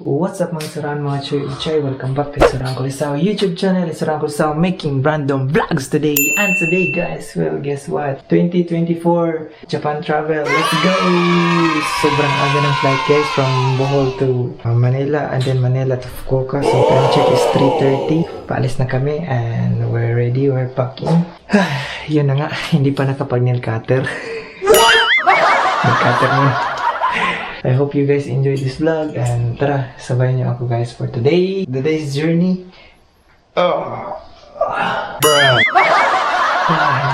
What's up mga Isuran, mga Choy? Welcome back to Isuran Kulisao YouTube channel. Isuran Kulisao making random vlogs today. And today guys, well guess what? 2024 Japan travel. Let's go! Sobrang aga ng flight guys from Bohol to Manila and then Manila to Fukuoka. So time check is 3:30. Paalis na kami and we're ready, we're packing. Yun na nga, hindi pa nakapag-nail cutter. Nag-cutter mo. I hope you guys enjoyed this vlog and tara, sabayan niyo ako guys for today. Today's journey. Bruh.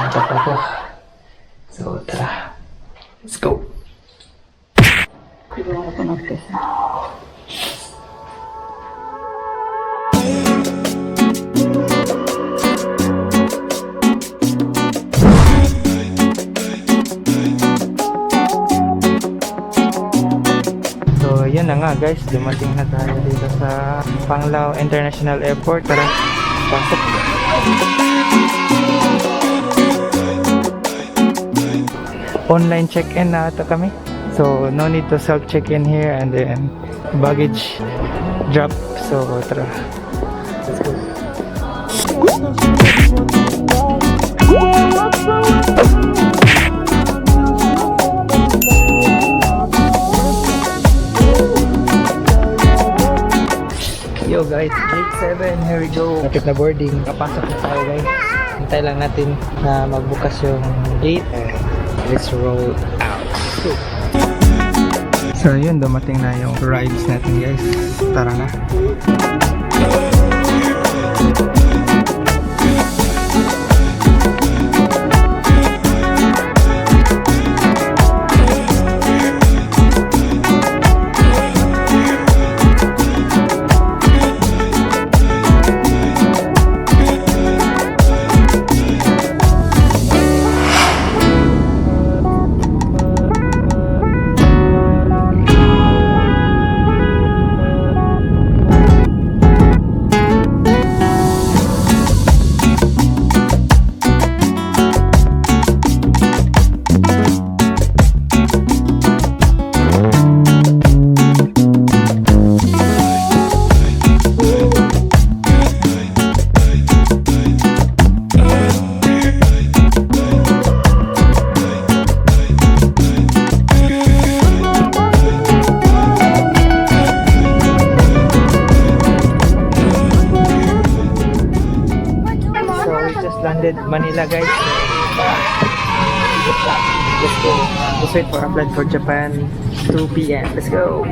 Natap ako. So tara, let's go. Yun na nga guys, dumating na tayo dito sa Panglao International Airport. Tara, pasok. Online check-in na ito kami. So, no need to self-check-in here and then baggage drop. So, tara. Let's go. Yo guys, gate 7, here we go. Lapit na boarding, kapasok na tayo guys. Hintay lang natin na magbukas yung gate and let's roll out. So yun, dumating na yung rides natin guys. Tara na. Landed Manila guys. Let's go. Let's wait for our flight for Japan 2 PM. Let's go.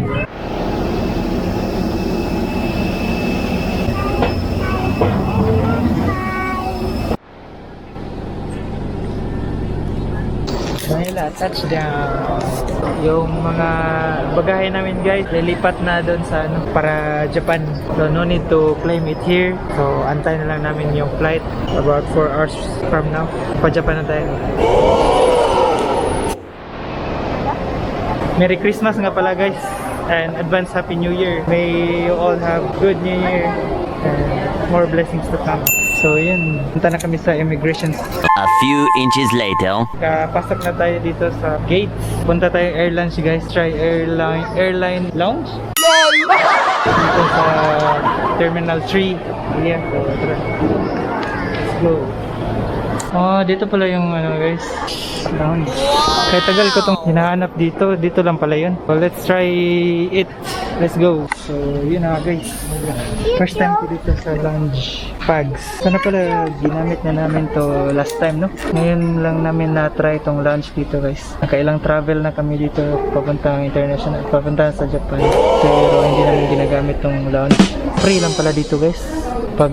Manila, touchdown. Yung mga bagahe namin guys, lilipat na doon sa para Japan. So no need to claim it here. So antay na lang namin yung flight about 4 hours from now. Pa Japan na tayo. Merry Christmas nga pala guys. And advance Happy New Year. May you all have good New Year and more blessings to come. So yun, punta na kami sa immigration. A few inches later. Pasok na tayo dito sa gates. Punta tayo air lounge guys. Try airline lounge. Dito sa Terminal 3. Yeah, so tara. Let's go. Oh, dito pala yung guys, lounge. Kaya tagal ko tong hinahanap dito. Dito lang pala yun. So let's try it. Let's go. So yun na guys. First time ko dito sa lounge Pags. Sana pala ginamit na namin to last time, no? Ngayon lang namin na-try itong lounge dito guys. Nakailang travel na kami dito papuntang international, papunta sa Japan. Pero hindi namin ginagamit tong lounge. Free lang pala dito guys. Pag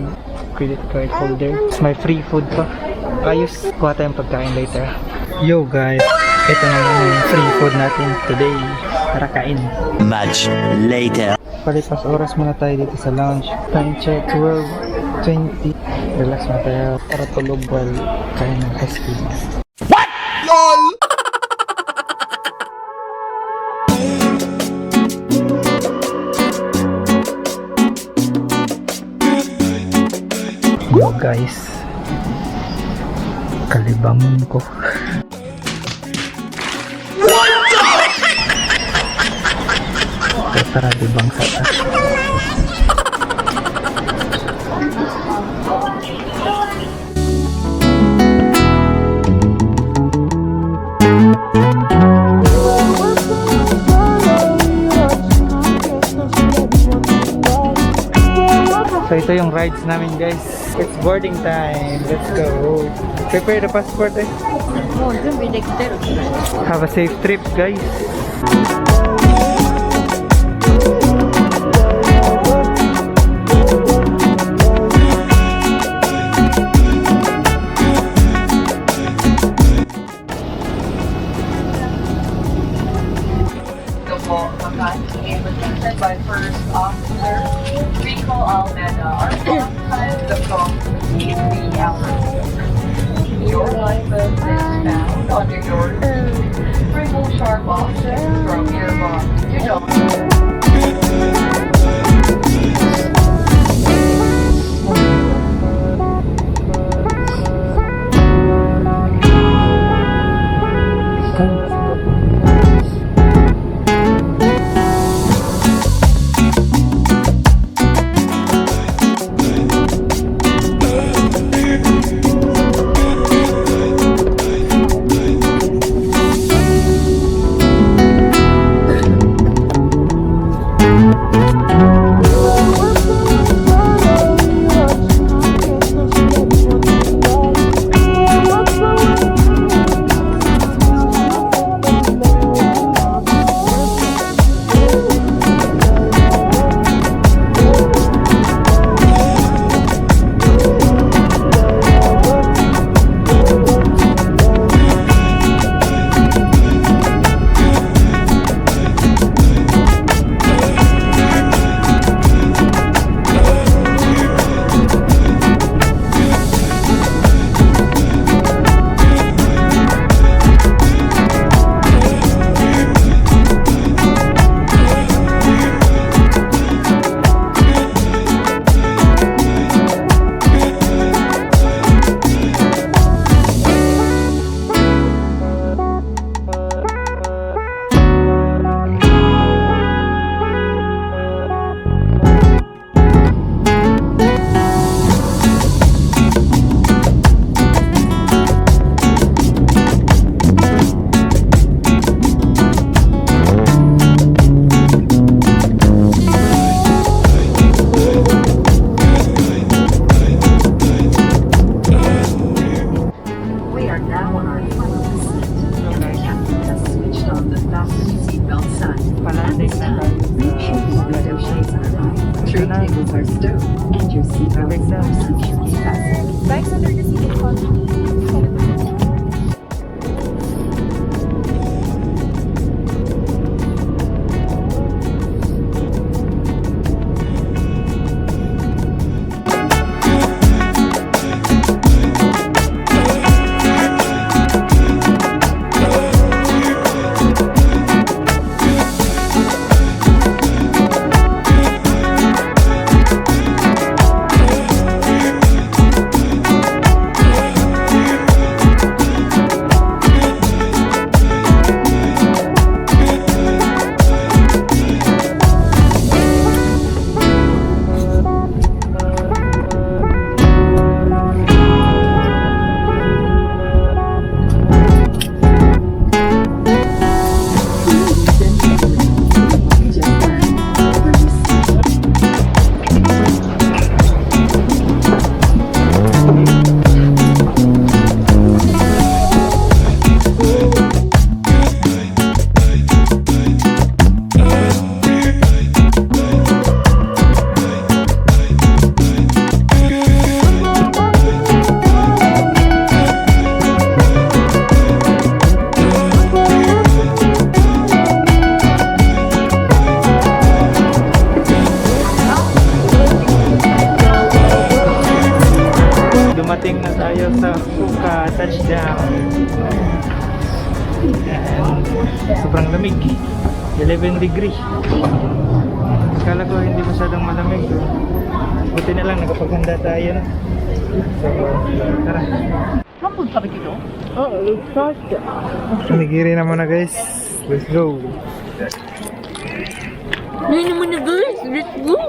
credit card holder. May free food pa. Ayos. Kuha tayong pagkain later. Yo guys. Ito na yung free food natin today. Tara kain. Much later. Palipas oras muna tayo dito sa lounge. Time check 12:20. Relax na tayo para tulog while kain ng ice cream. What? LOL! Yo guys, kalibangon ko. Tara, di bangsa ta. So ito yung rides namin guys. It's boarding time. Let's go. Prepare the passport eh. もう準備できてる。 Have a safe trip guys. By first officer Rico Almeda. Our clock time the clock is 3 hours. Your license is found under your triple sharp options from your box to John. We are now on our final descent. The captain has switched on the fasten seatbelt sign. At this time, make sure your window shades are on. Tray tables are stowed, and your seatbelts are securely fastened. Bags under the seat economy. Dumating na tayo sa Fuka touchdown. And sobrang lamig. 11 degree. Akala ko hindi masyadong malamig. Buti na lang nakapaghanda tayo na. So, tara. 半分食べきるの Nigiri na muna guys. Let's go. Ngayon naman na guys, let's go!